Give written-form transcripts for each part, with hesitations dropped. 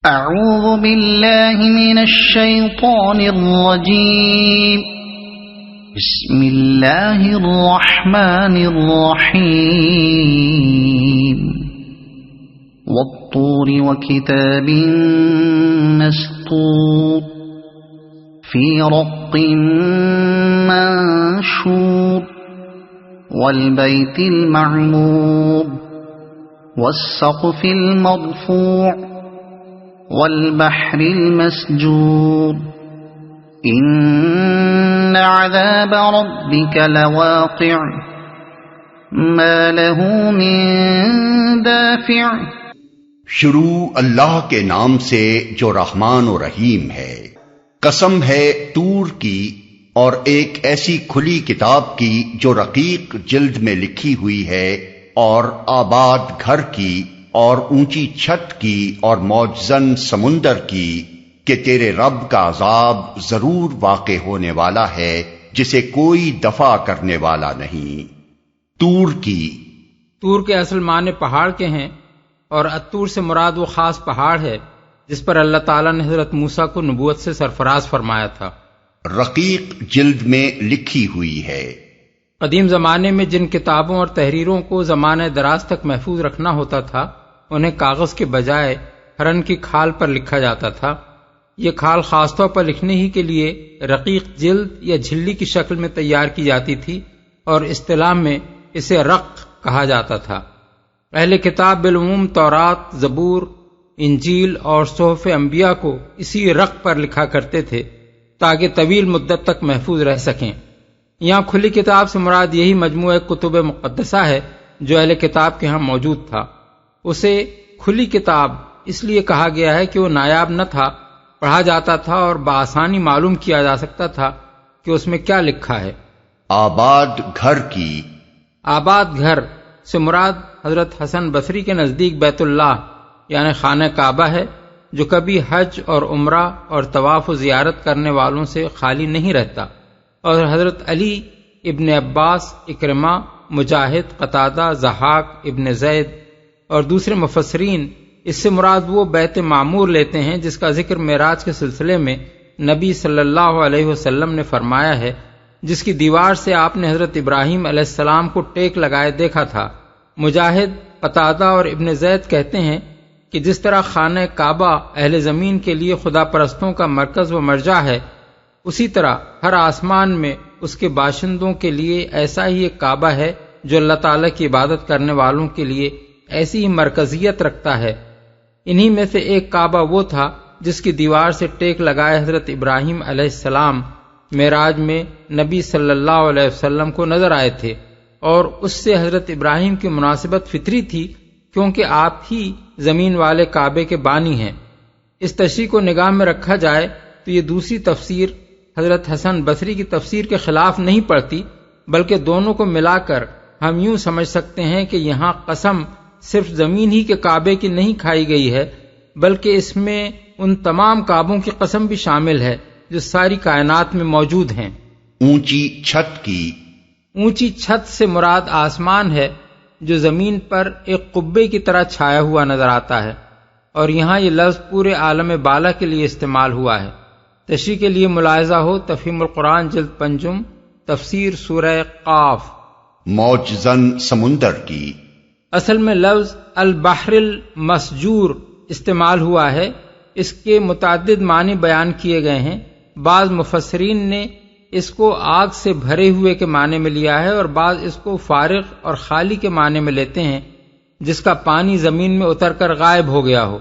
اعوذ باللہ من الشیطان الرجیم بسم اللہ الرحمن الرحیم والطور وکتاب مسطور فی رق منشور والبیت المعمور والسقف المرفوع والبحر المسجور ان عذاب ربك لواقع ما له من دافع۔ شروع اللہ کے نام سے جو رحمان و رحیم ہے۔ قسم ہے طور کی اور ایک ایسی کھلی کتاب کی جو رقیق جلد میں لکھی ہوئی ہے، اور آباد گھر کی اور اونچی چھت کی اور موجزن سمندر کی، کہ تیرے رب کا عذاب ضرور واقع ہونے والا ہے جسے کوئی دفع کرنے والا نہیں۔ طور کی طور کے اصل معنی پہاڑ کے ہیں، اور الطور سے مراد وہ خاص پہاڑ ہے جس پر اللہ تعالیٰ نے حضرت موسیٰ کو نبوت سے سرفراز فرمایا تھا۔ رقیق جلد میں لکھی ہوئی ہے۔ قدیم زمانے میں جن کتابوں اور تحریروں کو زمانہ دراز تک محفوظ رکھنا ہوتا تھا، انہیں کاغذ کے بجائے ہرن کی کھال پر لکھا جاتا تھا۔ یہ کھال خاص طور پر لکھنے ہی کے لیے رقیق جلد یا جھلی کی شکل میں تیار کی جاتی تھی، اور اصطلاح میں اسے رق کہا جاتا تھا۔ اہل کتاب بالعموم تورات، زبور، انجیل اور صحف انبیاء کو اسی رق پر لکھا کرتے تھے تاکہ طویل مدت تک محفوظ رہ سکیں۔ یہاں کھلی کتاب سے مراد یہی مجموعہ کتب مقدسہ ہے جو اہل کتاب کے ہاں موجود تھا۔ اسے کھلی کتاب اس لیے کہا گیا ہے کہ وہ نایاب نہ تھا، پڑھا جاتا تھا اور بآسانی معلوم کیا جا سکتا تھا کہ اس میں کیا لکھا ہے۔ آباد گھر کی آباد گھر سے مراد حضرت حسن بصری کے نزدیک بیت اللہ یعنی خانہ کعبہ ہے، جو کبھی حج اور عمرہ اور طواف و زیارت کرنے والوں سے خالی نہیں رہتا، اور حضرت علی، ابن عباس، اکرمہ، مجاہد، قتادہ، ضحاک، ابن زید اور دوسرے مفسرین اس سے مراد وہ بیت معمور لیتے ہیں جس کا ذکر معراج کے سلسلے میں نبی صلی اللہ علیہ وسلم نے فرمایا ہے، جس کی دیوار سے آپ نے حضرت ابراہیم علیہ السلام کو ٹیک لگائے دیکھا تھا۔ مجاہد، قتادہ اور ابن زید کہتے ہیں کہ جس طرح خانہ کعبہ اہل زمین کے لیے خدا پرستوں کا مرکز و مرجع ہے، اسی طرح ہر آسمان میں اس کے باشندوں کے لیے ایسا ہی ایک کعبہ ہے جو اللہ تعالیٰ کی عبادت کرنے والوں کے لیے ایسی ہی مرکزیت رکھتا ہے۔ انہی میں سے ایک کعبہ وہ تھا جس کی دیوار سے ٹیک لگائے حضرت ابراہیم علیہ السلام معراج میں نبی صلی اللہ علیہ وسلم کو نظر آئے تھے، اور اس سے حضرت ابراہیم کی مناسبت فطری تھی کیونکہ آپ ہی زمین والے کعبے کے بانی ہیں۔ اس تشریح کو نگاہ میں رکھا جائے تو یہ دوسری تفسیر حضرت حسن بصری کی تفسیر کے خلاف نہیں پڑتی، بلکہ دونوں کو ملا کر ہم یوں سمجھ سکتے ہیں کہ یہاں قسم صرف زمین ہی کے کعبے کی نہیں کھائی گئی ہے، بلکہ اس میں ان تمام کعبوں کی قسم بھی شامل ہے جو ساری کائنات میں موجود ہیں۔ اونچی چھت کی اونچی چھت سے مراد آسمان ہے جو زمین پر ایک قبے کی طرح چھایا ہوا نظر آتا ہے، اور یہاں یہ لفظ پورے عالم بالا کے لیے استعمال ہوا ہے۔ تشریح کے لیے ملاحظہ ہو تفہیم القرآن جلد 5 تفسیر سورہ قاف۔ موجزن سمندر کی اصل میں لفظ البحر المسجور استعمال ہوا ہے، اس کے متعدد معنی بیان کیے گئے ہیں۔ بعض مفسرین نے اس کو آگ سے بھرے ہوئے کے معنی میں لیا ہے، اور بعض اس کو فارغ اور خالی کے معنی میں لیتے ہیں جس کا پانی زمین میں اتر کر غائب ہو گیا ہو۔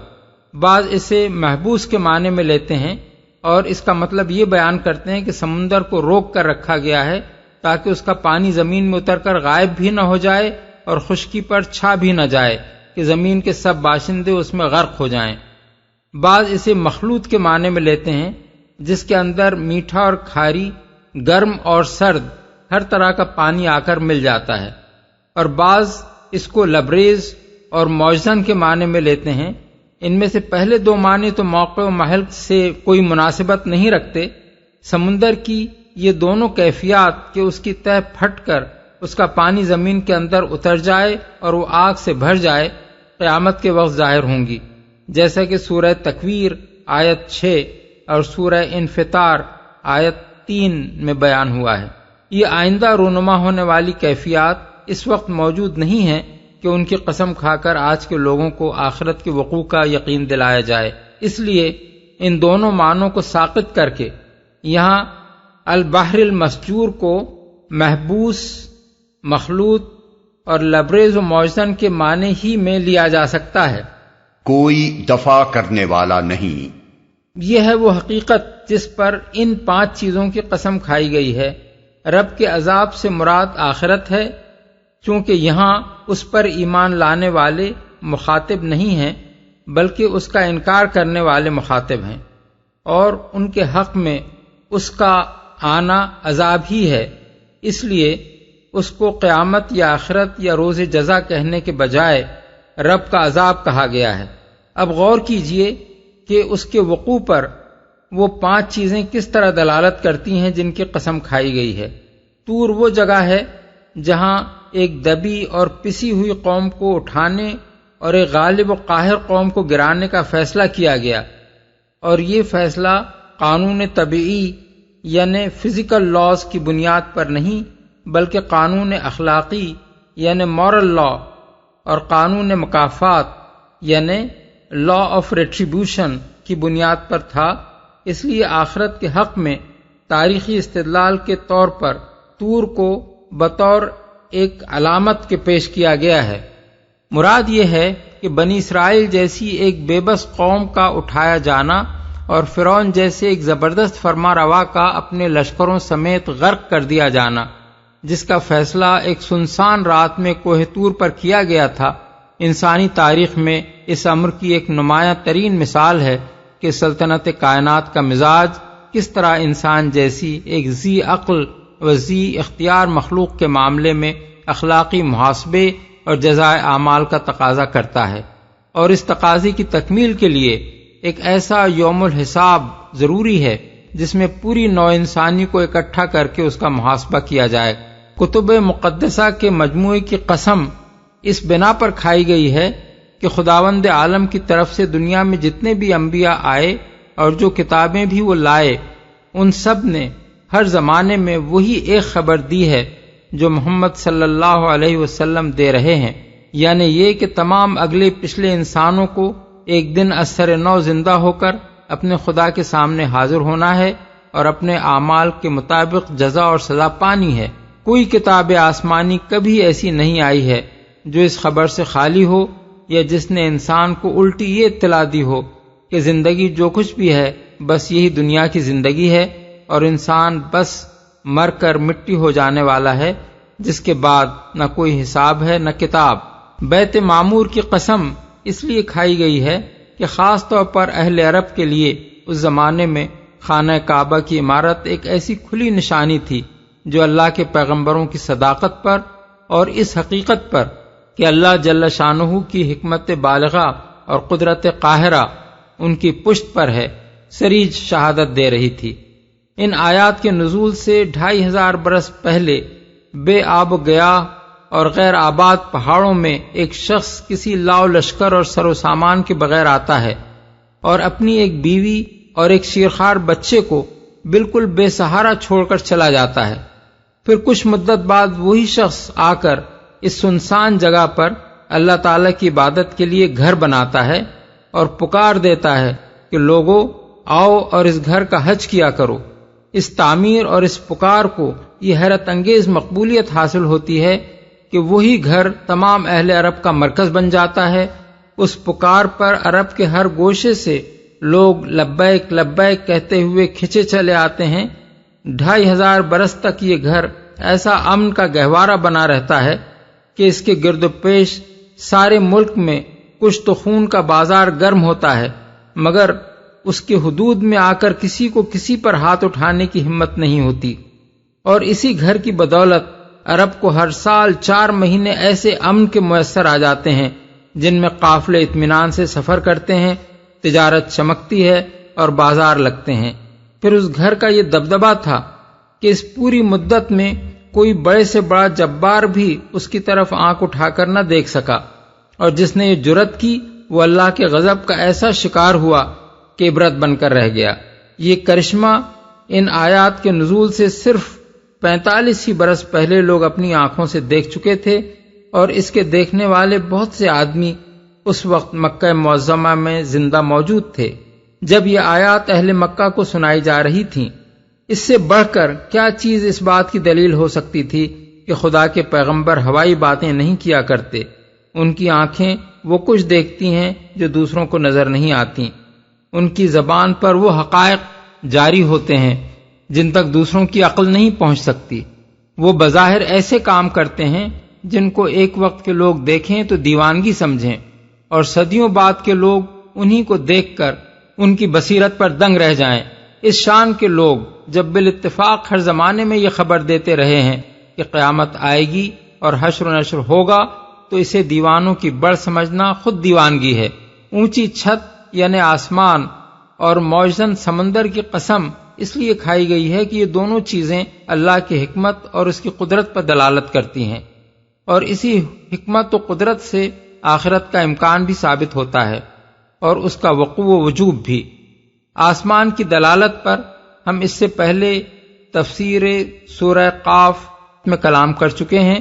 بعض اسے محبوس کے معنی میں لیتے ہیں اور اس کا مطلب یہ بیان کرتے ہیں کہ سمندر کو روک کر رکھا گیا ہے تاکہ اس کا پانی زمین میں اتر کر غائب بھی نہ ہو جائے اور خشکی پر چھا بھی نہ جائے کہ زمین کے سب باشندے اس میں غرق ہو جائیں۔ بعض اسے مخلوط کے معنی میں لیتے ہیں جس کے اندر میٹھا اور کھاری، گرم اور سرد ہر طرح کا پانی آ کر مل جاتا ہے، اور بعض اس کو لبریز اور موجزن کے معنی میں لیتے ہیں۔ ان میں سے پہلے 2 معنی تو موقع و محل سے کوئی مناسبت نہیں رکھتے۔ سمندر کی یہ دونوں کیفیات کہ اس کی تہ پھٹ کر اس کا پانی زمین کے اندر اتر جائے اور وہ آگ سے بھر جائے، قیامت کے وقت ظاہر ہوں گی، جیسا کہ سورہ تکویر آیت 6 اور سورہ انفطار آیت 3 میں بیان ہوا ہے۔ یہ آئندہ رونما ہونے والی کیفیات اس وقت موجود نہیں ہیں کہ ان کی قسم کھا کر آج کے لوگوں کو آخرت کے وقوع کا یقین دلایا جائے، اس لیے ان دونوں معنوں کو ساقط کر کے یہاں البحر المسجور کو محبوس، مخلوط اور لبریز و موجزن کے معنی ہی میں لیا جا سکتا ہے۔ کوئی دفع کرنے والا نہیں۔ یہ ہے وہ حقیقت جس پر ان 5 چیزوں کی قسم کھائی گئی ہے۔ رب کے عذاب سے مراد آخرت ہے، چونکہ یہاں اس پر ایمان لانے والے مخاطب نہیں ہیں بلکہ اس کا انکار کرنے والے مخاطب ہیں، اور ان کے حق میں اس کا آنا عذاب ہی ہے، اس لیے اس کو قیامت یا آخرت یا روز جزا کہنے کے بجائے رب کا عذاب کہا گیا ہے۔ اب غور کیجئے کہ اس کے وقوع پر وہ 5 چیزیں کس طرح دلالت کرتی ہیں جن کی قسم کھائی گئی ہے۔ طور وہ جگہ ہے جہاں ایک دبی اور پسی ہوئی قوم کو اٹھانے اور ایک غالب و قاہر قوم کو گرانے کا فیصلہ کیا گیا، اور یہ فیصلہ قانون طبعی یعنی فزیکل لاز کی بنیاد پر نہیں بلکہ قانون اخلاقی یعنی مورل لا اور قانون مکافات یعنی لا آف ریٹریبیوشن کی بنیاد پر تھا۔ اس لیے آخرت کے حق میں تاریخی استدلال کے طور پر طور کو بطور ایک علامت کے پیش کیا گیا ہے۔ مراد یہ ہے کہ بنی اسرائیل جیسی ایک بے بس قوم کا اٹھایا جانا اور فرعون جیسے ایک زبردست فرما روا کا اپنے لشکروں سمیت غرق کر دیا جانا، جس کا فیصلہ ایک سنسان رات میں کوہ طور پر کیا گیا تھا، انسانی تاریخ میں اس امر کی ایک نمایاں ترین مثال ہے کہ سلطنت کائنات کا مزاج کس طرح انسان جیسی ایک ذی عقل و ذی اختیار مخلوق کے معاملے میں اخلاقی محاسبے اور جزائے اعمال کا تقاضا کرتا ہے، اور اس تقاضے کی تکمیل کے لیے ایک ایسا یوم الحساب ضروری ہے جس میں پوری نوع انسانی کو اکٹھا کر کے اس کا محاسبہ کیا جائے۔ کتب مقدسہ کے مجموعے کی قسم اس بنا پر کھائی گئی ہے کہ خداوند عالم کی طرف سے دنیا میں جتنے بھی انبیاء آئے اور جو کتابیں بھی وہ لائے، ان سب نے ہر زمانے میں وہی ایک خبر دی ہے جو محمد صلی اللہ علیہ وسلم دے رہے ہیں، یعنی یہ کہ تمام اگلے پچھلے انسانوں کو ایک دن اثر نو زندہ ہو کر اپنے خدا کے سامنے حاضر ہونا ہے اور اپنے اعمال کے مطابق جزا اور سزا پانی ہے۔ کوئی کتاب آسمانی کبھی ایسی نہیں آئی ہے جو اس خبر سے خالی ہو یا جس نے انسان کو الٹی یہ اطلاع دی ہو کہ زندگی جو کچھ بھی ہے بس یہی دنیا کی زندگی ہے اور انسان بس مر کر مٹی ہو جانے والا ہے، جس کے بعد نہ کوئی حساب ہے نہ کتاب۔ بیت معمور کی قسم اس لیے کھائی گئی ہے کہ خاص طور پر اہل عرب کے لیے اس زمانے میں خانہ کعبہ کی عمارت ایک ایسی کھلی نشانی تھی جو اللہ کے پیغمبروں کی صداقت پر اور اس حقیقت پر کہ اللہ جل شانہ کی حکمت بالغہ اور قدرت قاہرہ ان کی پشت پر ہے سریج شہادت دے رہی تھی۔ ان آیات کے نزول سے 2500 برس پہلے بے آب و گیا اور غیر آباد پہاڑوں میں ایک شخص کسی لاؤ لشکر اور سر و سامان کے بغیر آتا ہے اور اپنی ایک بیوی اور ایک شیرخوار بچے کو بالکل بے سہارا چھوڑ کر چلا جاتا ہے۔ پھر کچھ مدت بعد وہی شخص آ کر اس سنسان جگہ پر اللہ تعالیٰ کی عبادت کے لیے گھر بناتا ہے اور پکار دیتا ہے کہ لوگو آؤ اور اس گھر کا حج کیا کرو۔ اس تعمیر اور اس پکار کو یہ حیرت انگیز مقبولیت حاصل ہوتی ہے کہ وہی گھر تمام اہل عرب کا مرکز بن جاتا ہے۔ اس پکار پر عرب کے ہر گوشے سے لوگ لبیک لبیک کہتے ہوئے کھچے چلے آتے ہیں۔ 2500 برس تک یہ گھر ایسا امن کا گہوارہ بنا رہتا ہے کہ اس کے گرد و پیش سارے ملک میں کچھ تو خون کا بازار گرم ہوتا ہے، مگر اس کے حدود میں آ کر کسی کو کسی پر ہاتھ اٹھانے کی ہمت نہیں ہوتی۔ اور اسی گھر کی بدولت عرب کو ہر سال 4 مہینے ایسے امن کے میسر آ جاتے ہیں جن میں قافلے اطمینان سے سفر کرتے ہیں، تجارت چمکتی ہے اور بازار لگتے ہیں۔ پھر اس گھر کا یہ دبدبہ تھا کہ اس پوری مدت میں کوئی بڑے سے بڑا جبار بھی اس کی طرف آنکھ اٹھا کر نہ دیکھ سکا، اور جس نے یہ جرت کی وہ اللہ کے غضب کا ایسا شکار ہوا کہ عبرت بن کر رہ گیا۔ یہ کرشمہ ان آیات کے نزول سے صرف 45 ہی برس پہلے لوگ اپنی آنکھوں سے دیکھ چکے تھے، اور اس کے دیکھنے والے بہت سے آدمی اس وقت مکہ معظمہ میں زندہ موجود تھے جب یہ آیات اہل مکہ کو سنائی جا رہی تھیں۔ اس سے بڑھ کر کیا چیز اس بات کی دلیل ہو سکتی تھی کہ خدا کے پیغمبر ہوائی باتیں نہیں کیا کرتے۔ ان کی آنکھیں وہ کچھ دیکھتی ہیں جو دوسروں کو نظر نہیں آتی، ان کی زبان پر وہ حقائق جاری ہوتے ہیں جن تک دوسروں کی عقل نہیں پہنچ سکتی۔ وہ بظاہر ایسے کام کرتے ہیں جن کو ایک وقت کے لوگ دیکھیں تو دیوانگی سمجھیں، اور صدیوں بعد کے لوگ انہی کو دیکھ کر ان کی بصیرت پر دنگ رہ جائیں۔ اس شان کے لوگ جب بالاتفاق ہر زمانے میں یہ خبر دیتے رہے ہیں کہ قیامت آئے گی اور حشر و نشر ہوگا، تو اسے دیوانوں کی بڑھ سمجھنا خود دیوانگی ہے۔ اونچی چھت یعنی آسمان اور موجزن سمندر کی قسم اس لیے کھائی گئی ہے کہ یہ دونوں چیزیں اللہ کی حکمت اور اس کی قدرت پر دلالت کرتی ہیں، اور اسی حکمت و قدرت سے آخرت کا امکان بھی ثابت ہوتا ہے اور اس کا وقوع و وجوب بھی۔ آسمان کی دلالت پر ہم اس سے پہلے تفسیر سورہ قاف میں کلام کر چکے ہیں۔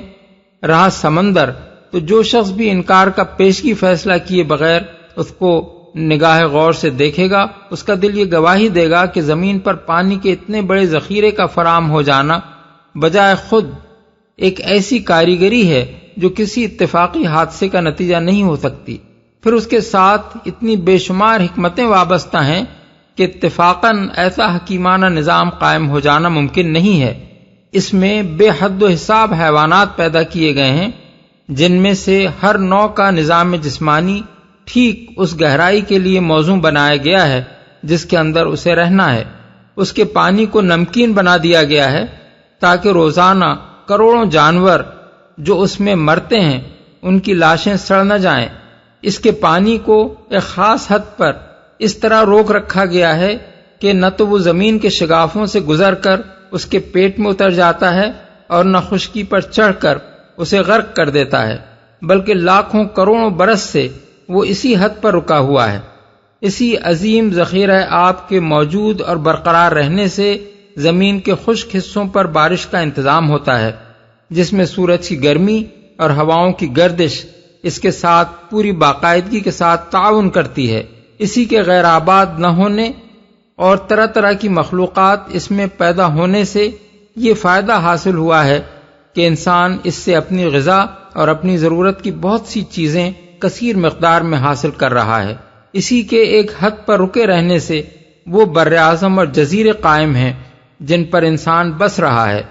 رہا سمندر، تو جو شخص بھی انکار کا پیشگی فیصلہ کیے بغیر اس کو نگاہ غور سے دیکھے گا، اس کا دل یہ گواہی دے گا کہ زمین پر پانی کے اتنے بڑے ذخیرے کا فراہم ہو جانا بجائے خود ایک ایسی کاریگری ہے جو کسی اتفاقی حادثے کا نتیجہ نہیں ہو سکتی۔ پھر اس کے ساتھ اتنی بے شمار حکمتیں وابستہ ہیں کہ اتفاقاً ایسا حکیمانہ نظام قائم ہو جانا ممکن نہیں ہے۔ اس میں بے حد و حساب حیوانات پیدا کیے گئے ہیں جن میں سے ہر نوع کا نظام جسمانی ٹھیک اس گہرائی کے لیے موزوں بنایا گیا ہے جس کے اندر اسے رہنا ہے۔ اس کے پانی کو نمکین بنا دیا گیا ہے تاکہ روزانہ کروڑوں جانور جو اس میں مرتے ہیں ان کی لاشیں سڑ نہ جائیں۔ اس کے پانی کو ایک خاص حد پر اس طرح روک رکھا گیا ہے کہ نہ تو وہ زمین کے شگافوں سے گزر کر اس کے پیٹ میں اتر جاتا ہے اور نہ خشکی پر چڑھ کر اسے غرق کر دیتا ہے، بلکہ لاکھوں کروڑوں برس سے وہ اسی حد پر رکا ہوا ہے۔ اسی عظیم ذخیرہ آب کے موجود اور برقرار رہنے سے زمین کے خشک حصوں پر بارش کا انتظام ہوتا ہے، جس میں سورج کی گرمی اور ہواؤں کی گردش اس کے ساتھ پوری باقاعدگی کے ساتھ تعاون کرتی ہے۔ اسی کے غیر آباد نہ ہونے اور طرح طرح کی مخلوقات اس میں پیدا ہونے سے یہ فائدہ حاصل ہوا ہے کہ انسان اس سے اپنی غذا اور اپنی ضرورت کی بہت سی چیزیں کثیر مقدار میں حاصل کر رہا ہے۔ اسی کے ایک حد پر رکے رہنے سے وہ بر اعظم اور جزیرے قائم ہیں جن پر انسان بس رہا ہے،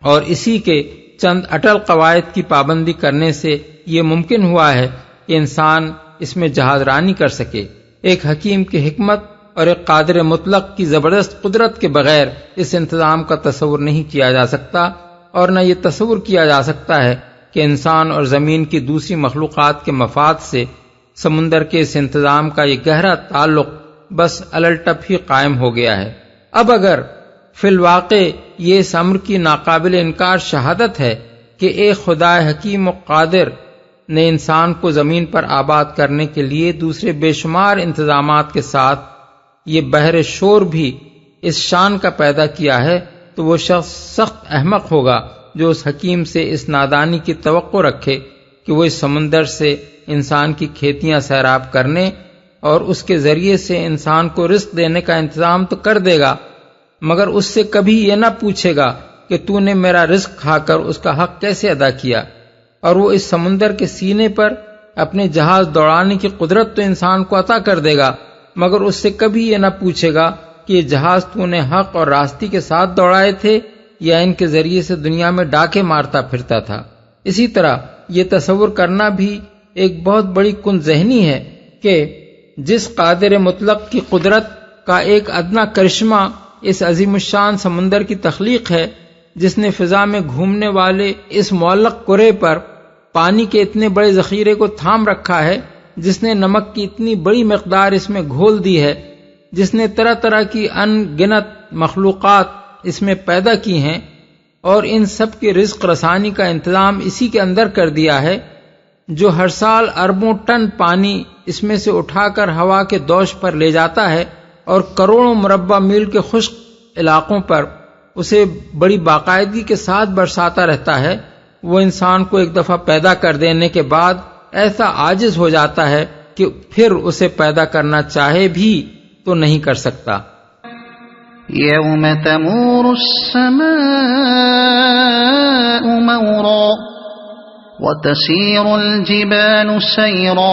اور اسی کے چند اٹل قواعد کی پابندی کرنے سے یہ ممکن ہوا ہے کہ انسان اس میں جہاز رانی کر سکے۔ ایک حکیم کی حکمت اور ایک قادر مطلق کی زبردست قدرت کے بغیر اس انتظام کا تصور نہیں کیا جا سکتا، اور نہ یہ تصور کیا جا سکتا ہے کہ انسان اور زمین کی دوسری مخلوقات کے مفاد سے سمندر کے اس انتظام کا یہ گہرا تعلق بس الٹپ ہی قائم ہو گیا ہے۔ اب اگر فی الواقع یہ اس امر کی ناقابل انکار شہادت ہے کہ ایک خدا حکیم و قادر نے انسان کو زمین پر آباد کرنے کے لیے دوسرے بے شمار انتظامات کے ساتھ یہ بحر شور بھی اس شان کا پیدا کیا ہے، تو وہ شخص سخت احمق ہوگا جو اس حکیم سے اس نادانی کی توقع رکھے کہ وہ اس سمندر سے انسان کی کھیتیاں سیراب کرنے اور اس کے ذریعے سے انسان کو رزق دینے کا انتظام تو کر دے گا، مگر اس سے کبھی یہ نہ پوچھے گا کہ تو نے میرا رزق کھا کر اس کا حق کیسے ادا کیا۔ اور وہ اس سمندر کے سینے پر اپنے جہاز دوڑانے کی قدرت تو انسان کو عطا کر دے گا، مگر اس سے کبھی یہ نہ پوچھے گا کہ یہ جہاز تو نے حق اور راستی کے ساتھ دوڑائے تھے یا ان کے ذریعے سے دنیا میں ڈاکے مارتا پھرتا تھا۔ اسی طرح یہ تصور کرنا بھی ایک بہت بڑی کن ذہنی ہے کہ جس قادر مطلق کی قدرت کا ایک ادنا کرشمہ اس عظیم الشان سمندر کی تخلیق ہے، جس نے فضا میں گھومنے والے اس معلق کرے پر پانی کے اتنے بڑے ذخیرے کو تھام رکھا ہے، جس نے نمک کی اتنی بڑی مقدار اس میں گھول دی ہے، جس نے طرح طرح کی ان گنت مخلوقات اس میں پیدا کی ہیں اور ان سب کے رزق رسانی کا انتظام اسی کے اندر کر دیا ہے، جو ہر سال اربوں ٹن پانی اس میں سے اٹھا کر ہوا کے دوش پر لے جاتا ہے اور کروڑوں مربع میل کے خشک علاقوں پر اسے بڑی باقاعدگی کے ساتھ برساتا رہتا ہے، وہ انسان کو ایک دفعہ پیدا کر دینے کے بعد ایسا عاجز ہو جاتا ہے کہ پھر اسے پیدا کرنا چاہے بھی تو نہیں کر سکتا۔ یوم تمور السماء مورا وتسیر الجبال سیرا،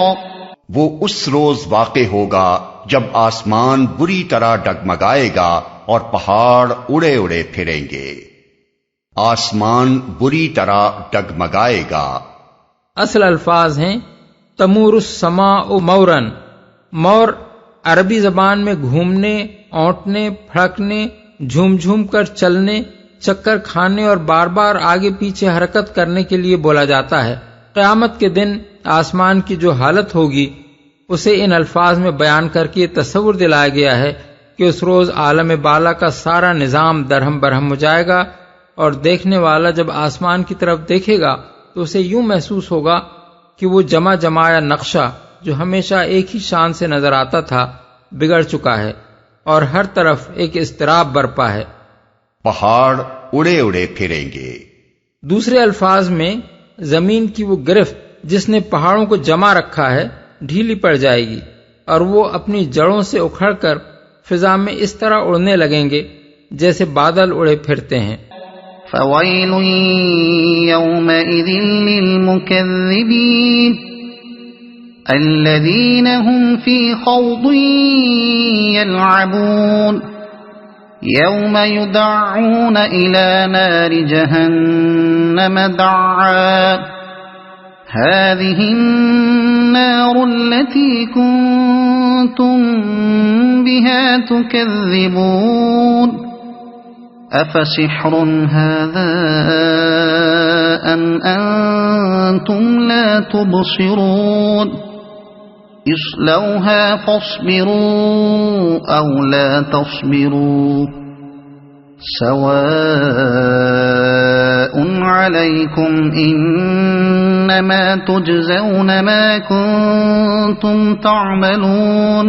وہ اس روز واقع ہوگا جب آسمان بری طرح ڈگمگائے گا اور پہاڑ اڑے اڑے پھریں گے۔ آسمان بری طرح ڈگمگائے گا۔ اصل الفاظ ہیں تمور السماء مورن۔ مور عربی زبان میں گھومنے، اونٹنے، پھڑکنے، جھوم جھوم کر چلنے، چکر کھانے اور بار بار آگے پیچھے حرکت کرنے کے لیے بولا جاتا ہے۔ قیامت کے دن آسمان کی جو حالت ہوگی اسے ان الفاظ میں بیان کر کے یہ تصور دلایا گیا ہے کہ اس روز عالم بالا کا سارا نظام درہم برہم ہو جائے گا، اور دیکھنے والا جب آسمان کی طرف دیکھے گا تو اسے یوں محسوس ہوگا کہ وہ جمع جمایا نقشہ جو ہمیشہ ایک ہی شان سے نظر آتا تھا بگڑ چکا ہے اور ہر طرف ایک اضطراب برپا ہے۔ پہاڑ اڑے اڑے پھریں گے۔ دوسرے الفاظ میں زمین کی وہ گرفت جس نے پہاڑوں کو جمع رکھا ہے ڈھیلی پڑ جائے گی اور وہ اپنی جڑوں سے اکھڑ کر فضا میں اس طرح اڑنے لگیں گے جیسے بادل اڑے پھرتے ہیں۔ فویل یومئذ للمکذبین الذین هم فی خوض یلعبون یوم یدعون الی نار جہنم دعا هذه النار التي كنتم بها تكذبون أفسحر هذا أم أنتم لا تبصرون اصلوها فاصبروا أو لا تصبروا سواء علیکم انما تجزون ما کنتم تعملون۔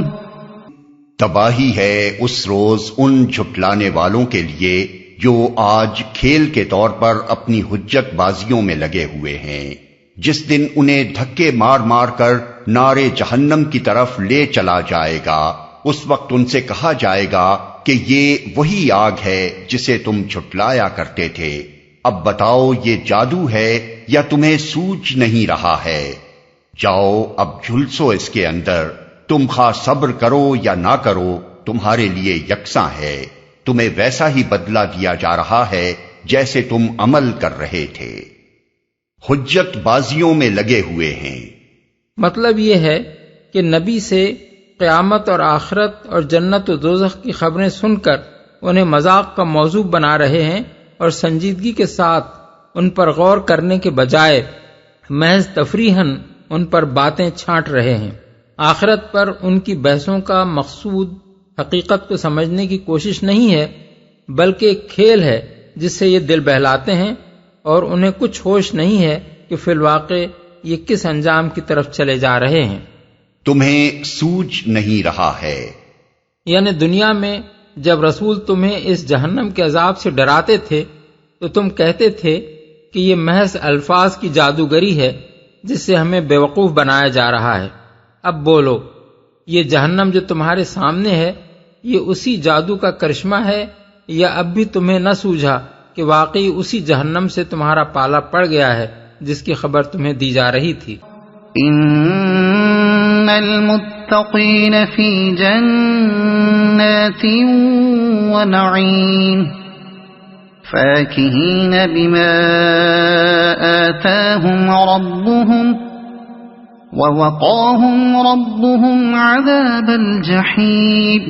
تباہی ہے اس روز ان جھٹلانے والوں کے لیے جو آج کھیل کے طور پر اپنی حجت بازیوں میں لگے ہوئے ہیں، جس دن انہیں دھکے مار مار کر نارے جہنم کی طرف لے چلا جائے گا۔ اس وقت ان سے کہا جائے گا کہ یہ وہی آگ ہے جسے تم جھٹلایا کرتے تھے، اب بتاؤ یہ جادو ہے یا تمہیں سوج نہیں رہا ہے؟ جاؤ اب جھلسو اس کے اندر، تم خواہ صبر کرو یا نہ کرو تمہارے لیے یکساں ہے، تمہیں ویسا ہی بدلہ دیا جا رہا ہے جیسے تم عمل کر رہے تھے۔ حجت بازیوں میں لگے ہوئے ہیں۔ مطلب یہ ہے کہ نبی سے قیامت اور آخرت اور جنت و دوزخ کی خبریں سن کر انہیں مذاق کا موضوع بنا رہے ہیں اور سنجیدگی کے ساتھ ان پر غور کرنے کے بجائے محض تفریحاً ان پر باتیں چھانٹ رہے ہیں۔ آخرت پر ان کی بحثوں کا مقصود حقیقت کو سمجھنے کی کوشش نہیں ہے، بلکہ ایک کھیل ہے جس سے یہ دل بہلاتے ہیں اور انہیں کچھ ہوش نہیں ہے کہ فی الواقع یہ کس انجام کی طرف چلے جا رہے ہیں۔ تمہیں سوج نہیں رہا ہے، یعنی دنیا میں جب رسول تمہیں اس جہنم کے عذاب سے ڈراتے تھے تو تم کہتے تھے کہ یہ محض الفاظ کی جادوگری ہے جس سے ہمیں بیوقوف بنایا جا رہا ہے۔ اب بولو، یہ جہنم جو تمہارے سامنے ہے یہ اسی جادو کا کرشمہ ہے یا اب بھی تمہیں نہ سوجھا کہ واقعی اسی جہنم سے تمہارا پالا پڑ گیا ہے جس کی خبر تمہیں دی جا رہی تھی؟ ان المتقین فی جنات ونعیم فاکہین بما آتاہم ربهم ووقاہم ربهم عذاب الجحیم۔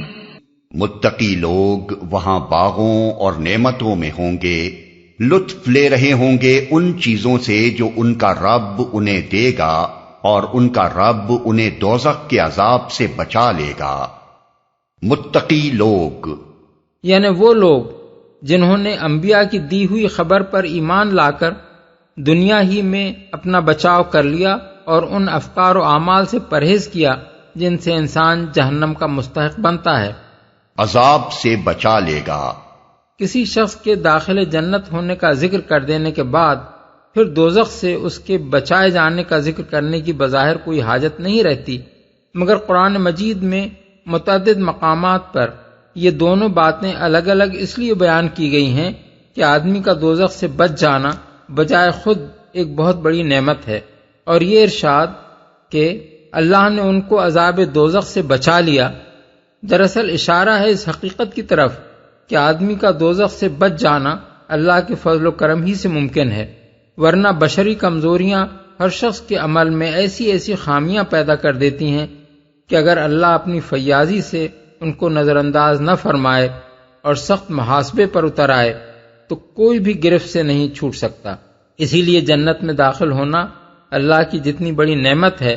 متقی لوگ وہاں باغوں اور نعمتوں میں ہوں گے، لطف لے رہے ہوں گے ان چیزوں سے جو ان کا رب انہیں دے گا، اور ان کا رب انہیں دوزخ کے عذاب سے بچا لے گا۔ متقی لوگ یعنی وہ لوگ جنہوں نے انبیاء کی دی ہوئی خبر پر ایمان لا کر دنیا ہی میں اپنا بچاؤ کر لیا اور ان افکار و اعمال سے پرہیز کیا جن سے انسان جہنم کا مستحق بنتا ہے۔ عذاب سے بچا لے گا۔ کسی شخص کے داخل جنت ہونے کا ذکر کر دینے کے بعد پھر دوزخ سے اس کے بچائے جانے کا ذکر کرنے کی بظاہر کوئی حاجت نہیں رہتی، مگر قرآن مجید میں متعدد مقامات پر یہ دونوں باتیں الگ الگ اس لیے بیان کی گئی ہیں کہ آدمی کا دوزخ سے بچ جانا بجائے خود ایک بہت بڑی نعمت ہے، اور یہ ارشاد کہ اللہ نے ان کو عذاب دوزخ سے بچا لیا دراصل اشارہ ہے اس حقیقت کی طرف کہ آدمی کا دوزخ سے بچ جانا اللہ کے فضل و کرم ہی سے ممکن ہے، ورنہ بشری کمزوریاں ہر شخص کے عمل میں ایسی ایسی خامیاں پیدا کر دیتی ہیں کہ اگر اللہ اپنی فیاضی سے ان کو نظر انداز نہ فرمائے اور سخت محاسبے پر اتر آئے تو کوئی بھی گرفت سے نہیں چھوٹ سکتا۔ اسی لیے جنت میں داخل ہونا اللہ کی جتنی بڑی نعمت ہے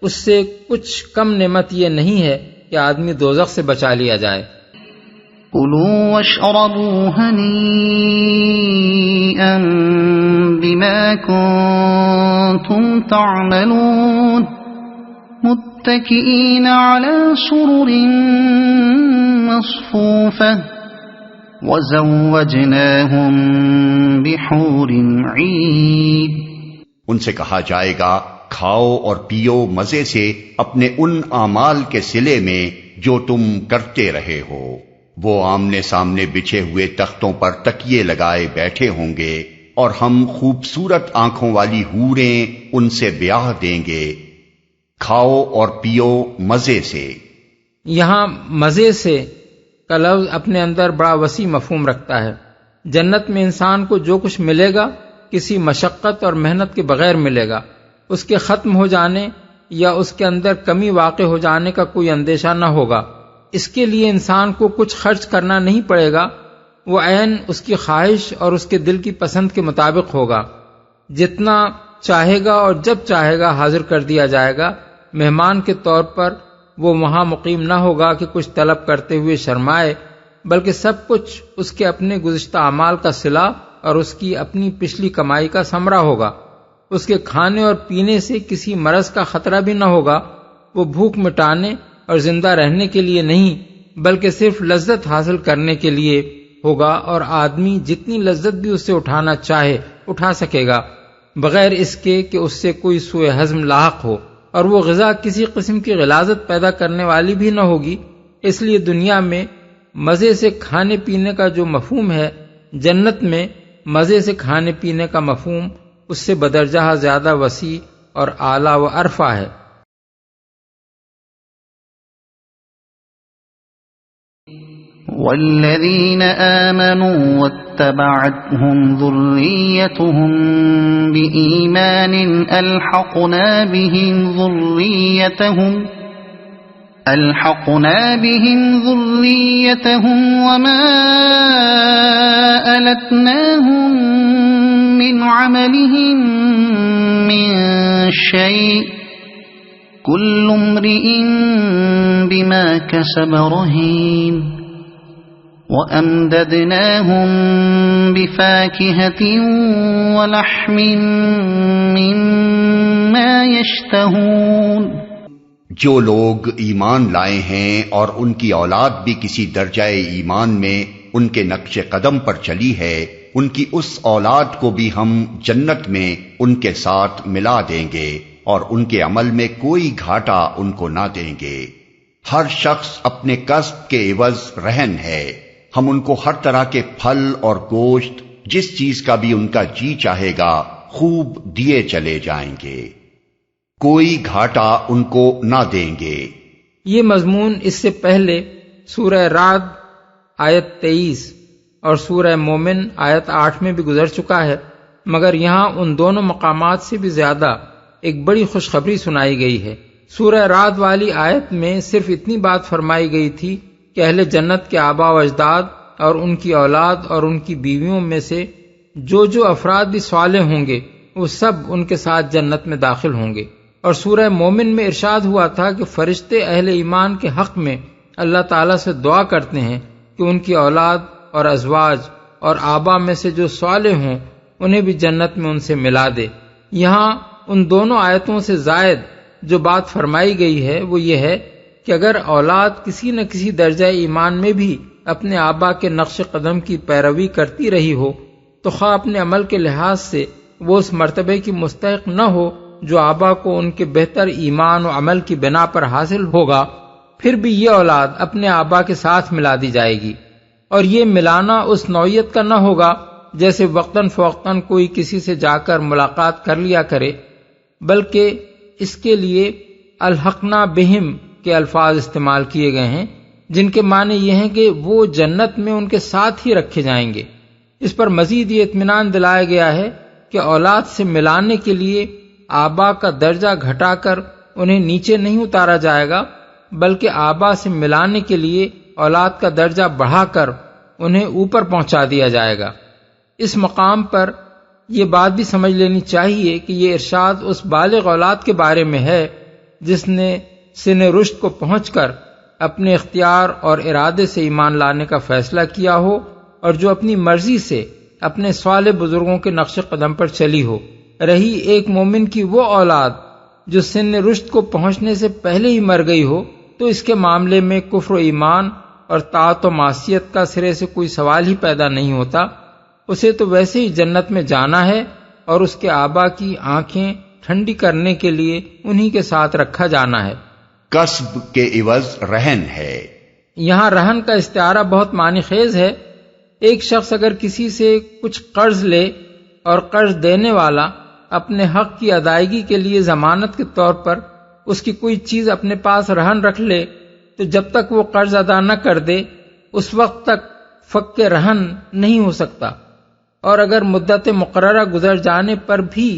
اس سے کچھ کم نعمت یہ نہیں ہے کہ آدمی دوزخ سے بچا لیا جائے۔ كُلُوا وَاشْرَبُوا هَنِيئًا بِمَا كُنتُمْ تَعْمَلُونَ مُتَّكِئِينَ عَلَى سُرُرٍ مَصْفُوفَةٍ وَزَوَّجْنَاهُمْ بِحُورٍ عِينٍ۔ ان سے کہا جائے گا کھاؤ اور پیو مزے سے اپنے ان اعمال کے صلے میں جو تم کرتے رہے ہو، وہ آمنے سامنے بچھے ہوئے تختوں پر تکیے لگائے بیٹھے ہوں گے، اور ہم خوبصورت آنکھوں والی حوریں ان سے بیاہ دیں گے۔ کھاؤ اور پیو مزے سے۔ یہاں مزے سے کا لفظ اپنے اندر بڑا وسیع مفہوم رکھتا ہے۔ جنت میں انسان کو جو کچھ ملے گا کسی مشقت اور محنت کے بغیر ملے گا، اس کے ختم ہو جانے یا اس کے اندر کمی واقع ہو جانے کا کوئی اندیشہ نہ ہوگا۔ اس کے لیے انسان کو کچھ خرچ کرنا نہیں پڑے گا، وہ عین اس کی خواہش اور اس کے دل کی پسند کے مطابق ہوگا، جتنا چاہے گا اور جب چاہے گا حاضر کر دیا جائے گا۔ مہمان کے طور پر وہ وہاں مقیم نہ ہوگا کہ کچھ طلب کرتے ہوئے شرمائے، بلکہ سب کچھ اس کے اپنے گزشتہ اعمال کا صلہ اور اس کی اپنی پچھلی کمائی کا ثمرہ ہوگا۔ اس کے کھانے اور پینے سے کسی مرض کا خطرہ بھی نہ ہوگا، وہ بھوک مٹانے اور زندہ رہنے کے لیے نہیں بلکہ صرف لذت حاصل کرنے کے لیے ہوگا، اور آدمی جتنی لذت بھی اس سے اٹھانا چاہے اٹھا سکے گا بغیر اس کے کہ اس سے کوئی سوء ہضم لاحق ہو، اور وہ غذا کسی قسم کی غلاظت پیدا کرنے والی بھی نہ ہوگی۔ اس لیے دنیا میں مزے سے کھانے پینے کا جو مفہوم ہے، جنت میں مزے سے کھانے پینے کا مفہوم اس سے بدرجہ زیادہ وسیع اور اعلیٰ و ارفع ہے۔ والذین آمنوا واتبعتهم ذریتهم بإیمان ألحقنا بهم ذریتهم وما ألتناهم من عملهم من شيء كل امرئ بما كسب رهين وَأَمْدَدْنَاهُمْ بِفَاكِهَةٍ وَلَحْمٍ مِّمَّا يَشْتَهُونَ۔ جو لوگ ایمان لائے ہیں اور ان کی اولاد بھی کسی درجہ ایمان میں ان کے نقش قدم پر چلی ہے، ان کی اس اولاد کو بھی ہم جنت میں ان کے ساتھ ملا دیں گے اور ان کے عمل میں کوئی گھاٹا ان کو نہ دیں گے۔ ہر شخص اپنے کسب کے عوض رہن ہے۔ ہم ان کو ہر طرح کے پھل اور گوشت جس چیز کا بھی ان کا جی چاہے گا خوب دیے چلے جائیں گے، کوئی گھاٹا ان کو نہ دیں گے۔ یہ مضمون اس سے پہلے سورہ رعد آیت 23 اور سورہ مومن آیت 8 میں بھی گزر چکا ہے، مگر یہاں ان دونوں مقامات سے بھی زیادہ ایک بڑی خوشخبری سنائی گئی ہے۔ سورہ رعد والی آیت میں صرف اتنی بات فرمائی گئی تھی کہ اہل جنت کے آباء و اجداد اور ان کی اولاد اور ان کی بیویوں میں سے جو افراد بھی صالح ہوں گے وہ سب ان کے ساتھ جنت میں داخل ہوں گے، اور سورہ مومن میں ارشاد ہوا تھا کہ فرشتے اہل ایمان کے حق میں اللہ تعالیٰ سے دعا کرتے ہیں کہ ان کی اولاد اور ازواج اور آباء میں سے جو صالح ہوں انہیں بھی جنت میں ان سے ملا دے۔ یہاں ان دونوں آیتوں سے زائد جو بات فرمائی گئی ہے وہ یہ ہے کہ اگر اولاد کسی نہ کسی درجہ ایمان میں بھی اپنے آبا کے نقش قدم کی پیروی کرتی رہی ہو تو خواہ اپنے عمل کے لحاظ سے وہ اس مرتبے کی مستحق نہ ہو جو آبا کو ان کے بہتر ایمان و عمل کی بنا پر حاصل ہوگا، پھر بھی یہ اولاد اپنے آبا کے ساتھ ملا دی جائے گی، اور یہ ملانا اس نوعیت کا نہ ہوگا جیسے وقتاً فوقتاً کوئی کسی سے جا کر ملاقات کر لیا کرے، بلکہ اس کے لیے الحقنا بہم کے الفاظ استعمال کیے گئے ہیں، جن کے معنی یہ ہیں کہ وہ جنت میں ان کے ساتھ ہی رکھے جائیں گے۔ اس پر مزید یہ اطمینان دلایا گیا ہے کہ اولاد سے ملانے کے لیے آبا کا درجہ گھٹا کر انہیں نیچے نہیں اتارا جائے گا، بلکہ آبا سے ملانے کے لیے اولاد کا درجہ بڑھا کر انہیں اوپر پہنچا دیا جائے گا۔ اس مقام پر یہ بات بھی سمجھ لینی چاہیے کہ یہ ارشاد اس بالغ اولاد کے بارے میں ہے جس نے سن رشد کو پہنچ کر اپنے اختیار اور ارادے سے ایمان لانے کا فیصلہ کیا ہو اور جو اپنی مرضی سے اپنے صالح بزرگوں کے نقش قدم پر چلی ہو۔ رہی ایک مومن کی وہ اولاد جو سن رشد کو پہنچنے سے پہلے ہی مر گئی ہو تو اس کے معاملے میں کفر و ایمان اور طاعت و معصیت کا سرے سے کوئی سوال ہی پیدا نہیں ہوتا، اسے تو ویسے ہی جنت میں جانا ہے اور اس کے آبا کی آنکھیں ٹھنڈی کرنے کے لیے انہی کے ساتھ رکھا جانا ہے۔ کسب کے عوض رہن ہے۔ یہاں رہن کا استعارہ بہت معنی خیز ہے۔ ایک شخص اگر کسی سے کچھ قرض لے اور قرض دینے والا اپنے حق کی ادائیگی کے لیے ضمانت کے طور پر اس کی کوئی چیز اپنے پاس رہن رکھ لے تو جب تک وہ قرض ادا نہ کر دے اس وقت تک فک رہن نہیں ہو سکتا، اور اگر مدت مقررہ گزر جانے پر بھی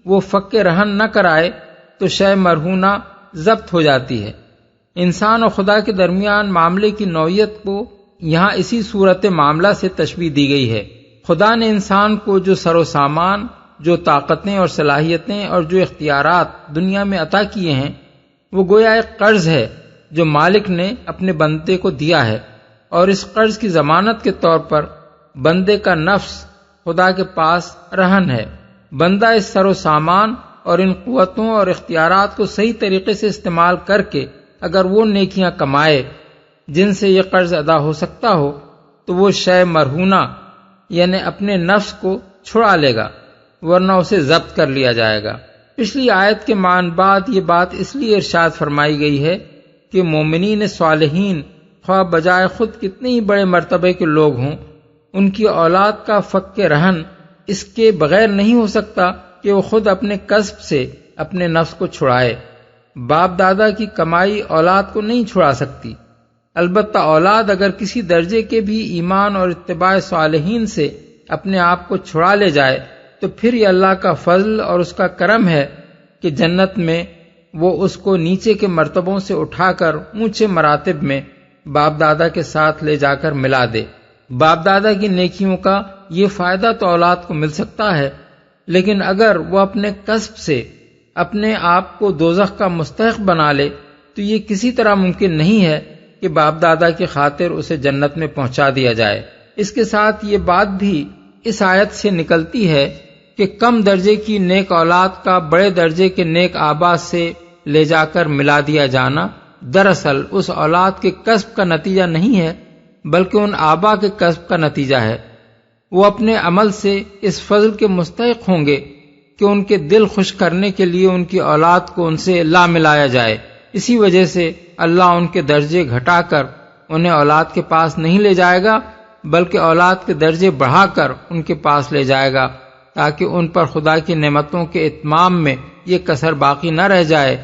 وہ فک رہن نہ کرائے تو شے مرہونہ ضبط ہو جاتی ہے۔ انسان اور خدا کے درمیان معاملے کی نوعیت کو یہاں اسی صورت معاملہ سے تشبیہ دی گئی ہے۔ خدا نے انسان کو جو سر و سامان، جو طاقتیں اور صلاحیتیں اور جو اختیارات دنیا میں عطا کیے ہیں وہ گویا ایک قرض ہے جو مالک نے اپنے بندے کو دیا ہے، اور اس قرض کی ضمانت کے طور پر بندے کا نفس خدا کے پاس رہن ہے۔ بندہ اس سر و سامان اور ان قوتوں اور اختیارات کو صحیح طریقے سے استعمال کر کے اگر وہ نیکیاں کمائے جن سے یہ قرض ادا ہو سکتا ہو تو وہ شے مرہونہ یعنی اپنے نفس کو چھڑا لے گا، ورنہ اسے ضبط کر لیا جائے گا۔ پچھلی آیت کے معنی بعد یہ بات اس لیے ارشاد فرمائی گئی ہے کہ مومنین صالحین خواہ بجائے خود کتنے ہی بڑے مرتبے کے لوگ ہوں، ان کی اولاد کا فک رہن اس کے بغیر نہیں ہو سکتا کہ وہ خود اپنے کسب سے اپنے نفس کو چھڑائے۔ باپ دادا کی کمائی اولاد کو نہیں چھڑا سکتی، البتہ اولاد اگر کسی درجے کے بھی ایمان اور اتباع صالحین سے اپنے آپ کو چھڑا لے جائے تو پھر یہ اللہ کا فضل اور اس کا کرم ہے کہ جنت میں وہ اس کو نیچے کے مرتبوں سے اٹھا کر اونچے مراتب میں باپ دادا کے ساتھ لے جا کر ملا دے۔ باپ دادا کی نیکیوں کا یہ فائدہ تو اولاد کو مل سکتا ہے، لیکن اگر وہ اپنے کسب سے اپنے آپ کو دوزخ کا مستحق بنا لے تو یہ کسی طرح ممکن نہیں ہے کہ باپ دادا کی خاطر اسے جنت میں پہنچا دیا جائے۔ اس کے ساتھ یہ بات بھی اس آیت سے نکلتی ہے کہ کم درجے کی نیک اولاد کا بڑے درجے کے نیک آبا سے لے جا کر ملا دیا جانا دراصل اس اولاد کے کسب کا نتیجہ نہیں ہے بلکہ ان آبا کے کسب کا نتیجہ ہے۔ وہ اپنے عمل سے اس فضل کے مستحق ہوں گے کہ ان کے دل خوش کرنے کے لیے ان کی اولاد کو ان سے لا ملایا جائے۔ اسی وجہ سے اللہ ان کے درجے گھٹا کر انہیں اولاد کے پاس نہیں لے جائے گا بلکہ اولاد کے درجے بڑھا کر ان کے پاس لے جائے گا تاکہ ان پر خدا کی نعمتوں کے اتمام میں یہ کسر باقی نہ رہ جائے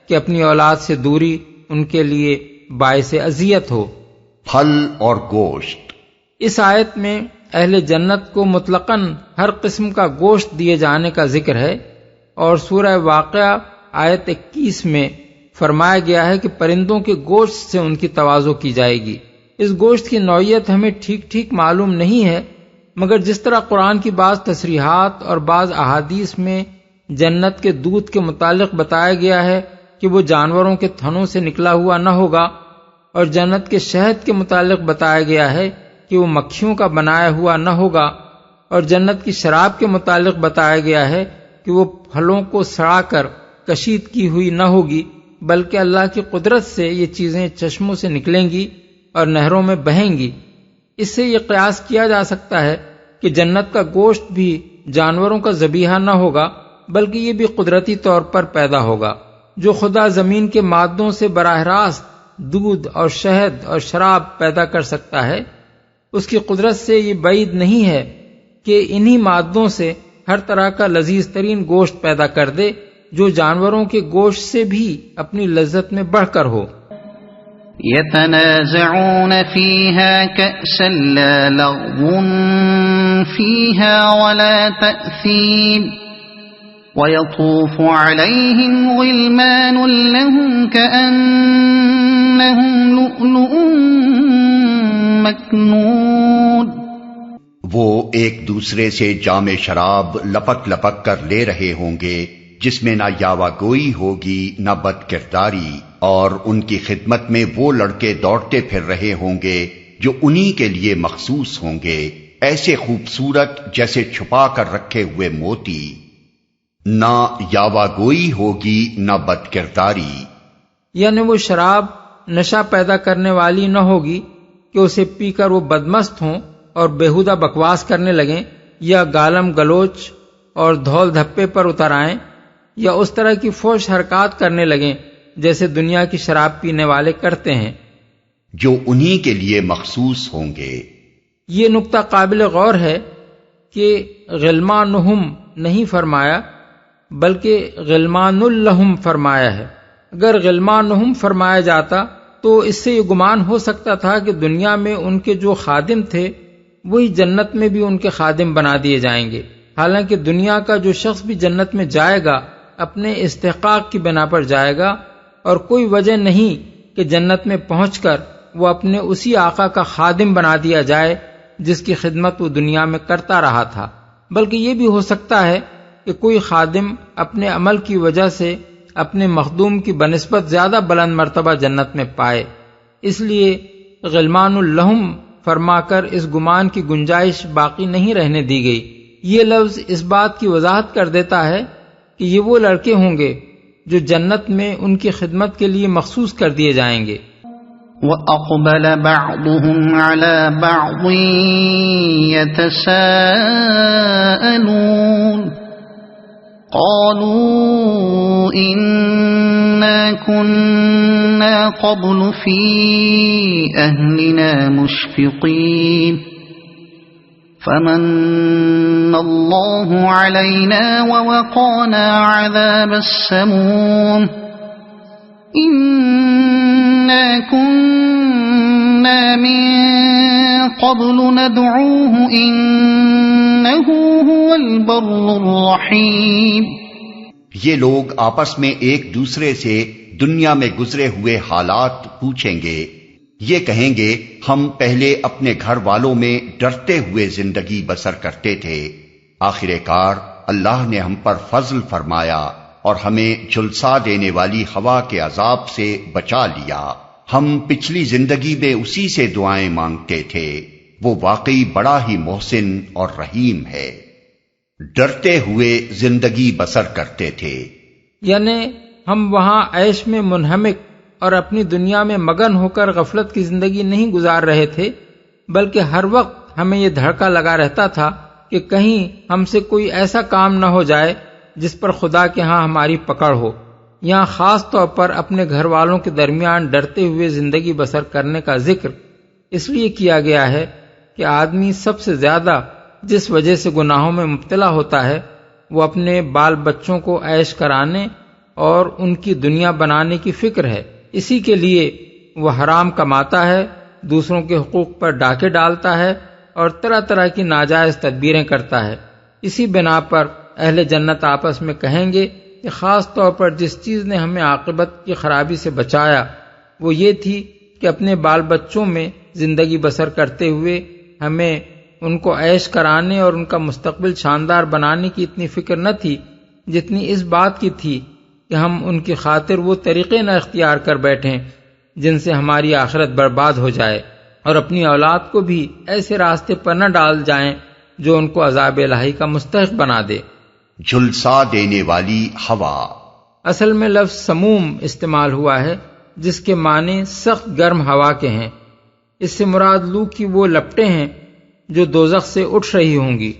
کہ اپنی اولاد سے دوری ان کے لیے باعث اذیت ہو۔ پھل اور گوشت۔ اس آیت میں اہل جنت کو مطلقاً ہر قسم کا گوشت دیے جانے کا ذکر ہے، اور سورہ واقعہ آیت 21 میں فرمایا گیا ہے کہ پرندوں کے گوشت سے ان کی تواضع کی جائے گی۔ اس گوشت کی نوعیت ہمیں ٹھیک ٹھیک معلوم نہیں ہے، مگر جس طرح قرآن کی بعض تصریحات اور بعض احادیث میں جنت کے دودھ کے متعلق بتایا گیا ہے کہ وہ جانوروں کے تھنوں سے نکلا ہوا نہ ہوگا، اور جنت کے شہد کے متعلق بتایا گیا ہے کہ وہ مکھیوں کا بنایا ہوا نہ ہوگا، اور جنت کی شراب کے متعلق بتایا گیا ہے کہ وہ پھلوں کو سڑا کر کشید کی ہوئی نہ ہوگی، بلکہ اللہ کی قدرت سے یہ چیزیں چشموں سے نکلیں گی اور نہروں میں بہیں گی۔ اس سے یہ قیاس کیا جا سکتا ہے کہ جنت کا گوشت بھی جانوروں کا ذبیحہ نہ ہوگا، بلکہ یہ بھی قدرتی طور پر پیدا ہوگا۔ جو خدا زمین کے مادوں سے براہ راست دودھ اور شہد اور شراب پیدا کر سکتا ہے، اس کی قدرت سے یہ بعید نہیں ہے کہ انہی مادوں سے ہر طرح کا لذیذ ترین گوشت پیدا کر دے جو جانوروں کے گوشت سے بھی اپنی لذت میں بڑھ کر ہو۔ يتنازعون فيها كأسا لا لغو فيها ولا تأثيم ويطوف عليهم غلمان لهم كأنهم لؤلؤ مكنون۔ وہ ایک دوسرے سے جام شراب لپک لپک کر لے رہے ہوں گے جس میں نہ یاوہ گوئی ہوگی نہ بد کرداری، اور ان کی خدمت میں وہ لڑکے دوڑتے پھر رہے ہوں گے جو انہی کے لیے مخصوص ہوں گے، ایسے خوبصورت جیسے چھپا کر رکھے ہوئے موتی۔ نہ یاوہ گوئی ہوگی نہ بد کرداری، یعنی وہ شراب نشہ پیدا کرنے والی نہ ہوگی کہ اسے پی کر وہ بدمست ہوں اور بیہودہ بکواس کرنے لگیں، یا گالم گلوچ اور دھول دھپے پر اتر آئیں، یا اس طرح کی فحش حرکات کرنے لگیں جیسے دنیا کی شراب پینے والے کرتے ہیں، جو انہی کے لیے مخصوص ہوں گے۔ یہ نقطہ قابل غور ہے کہ غلمانہم نہیں فرمایا بلکہ غلمان لہم فرمایا ہے۔ اگر غلمانہم فرمایا جاتا تو اس سے یہ گمان ہو سکتا تھا کہ دنیا میں ان کے جو خادم تھے وہی جنت میں بھی ان کے خادم بنا دیے جائیں گے، حالانکہ دنیا کا جو شخص بھی جنت میں جائے گا اپنے استحقاق کی بنا پر جائے گا، اور کوئی وجہ نہیں کہ جنت میں پہنچ کر وہ اپنے اسی آقا کا خادم بنا دیا جائے جس کی خدمت وہ دنیا میں کرتا رہا تھا، بلکہ یہ بھی ہو سکتا ہے کہ کوئی خادم اپنے عمل کی وجہ سے اپنے مخدوم کی بنسبت زیادہ بلند مرتبہ جنت میں پائے، اس لیے غلمان لہم فرما کر اس گمان کی گنجائش باقی نہیں رہنے دی گئی۔ یہ لفظ اس بات کی وضاحت کر دیتا ہے کہ یہ وہ لڑکے ہوں گے جو جنت میں ان کی خدمت کے لیے مخصوص کر دیے جائیں گے۔ وَأَقْبَلَ بَعْضُهُمْ عَلَى بَعْضٍ يَتَسَاءَلُونَ قَالُوا إِنَّا كُنَّا قَبْلُ فِي أَهْلِنَا مُشْفِقِينَ فَمَنَّ اللَّهُ عَلَيْنَا وَوَقَانَا عَذَابَ السَّمُومِ إِنَّا كُنَّا مِن قَبْلُ نَدْعُوهُ إِنَّهُ هُوَ الْبَرُّ الرَّحِيمُ۔ یہ لوگ آپس میں ایک دوسرے سے دنیا میں گزرے ہوئے حالات پوچھیں گے، یہ کہیں گے ہم پہلے اپنے گھر والوں میں ڈرتے ہوئے زندگی بسر کرتے تھے، آخر کار اللہ نے ہم پر فضل فرمایا اور ہمیں جھلسا دینے والی ہوا کے عذاب سے بچا لیا۔ ہم پچھلی زندگی میں اسی سے دعائیں مانگتے تھے، وہ واقعی بڑا ہی محسن اور رحیم ہے۔ ڈرتے ہوئے زندگی بسر کرتے تھے، یعنی ہم وہاں عیش میں منہمک اور اپنی دنیا میں مگن ہو کر غفلت کی زندگی نہیں گزار رہے تھے، بلکہ ہر وقت ہمیں یہ دھڑکا لگا رہتا تھا کہ کہیں ہم سے کوئی ایسا کام نہ ہو جائے جس پر خدا کے ہاں ہماری پکڑ ہو۔ یہاں خاص طور پر اپنے گھر والوں کے درمیان ڈرتے ہوئے زندگی بسر کرنے کا ذکر اس لیے کیا گیا ہے کہ آدمی سب سے زیادہ جس وجہ سے گناہوں میں مبتلا ہوتا ہے وہ اپنے بال بچوں کو عیش کرانے اور ان کی دنیا بنانے کی فکر ہے، اسی کے لیے وہ حرام کماتا ہے، دوسروں کے حقوق پر ڈاکے ڈالتا ہے اور طرح طرح کی ناجائز تدبیریں کرتا ہے۔ اسی بنا پر اہل جنت آپس میں کہیں گے کہ خاص طور پر جس چیز نے ہمیں عاقبت کی خرابی سے بچایا وہ یہ تھی کہ اپنے بال بچوں میں زندگی بسر کرتے ہوئے ہمیں ان کو عیش کرانے اور ان کا مستقبل شاندار بنانے کی اتنی فکر نہ تھی جتنی اس بات کی تھی کہ ہم ان کی خاطر وہ طریقے نہ اختیار کر بیٹھیں جن سے ہماری آخرت برباد ہو جائے، اور اپنی اولاد کو بھی ایسے راستے پر نہ ڈال جائیں جو ان کو عذاب الہی کا مستحق بنا دے۔ جھلسا دینے والی ہوا۔ اصل میں لفظ سموم استعمال ہوا ہے جس کے معنی سخت گرم ہوا کے ہیں۔ اس سے مراد لو کی وہ لپٹیں ہیں جو دوزخ سے اٹھ رہی ہوں گی۔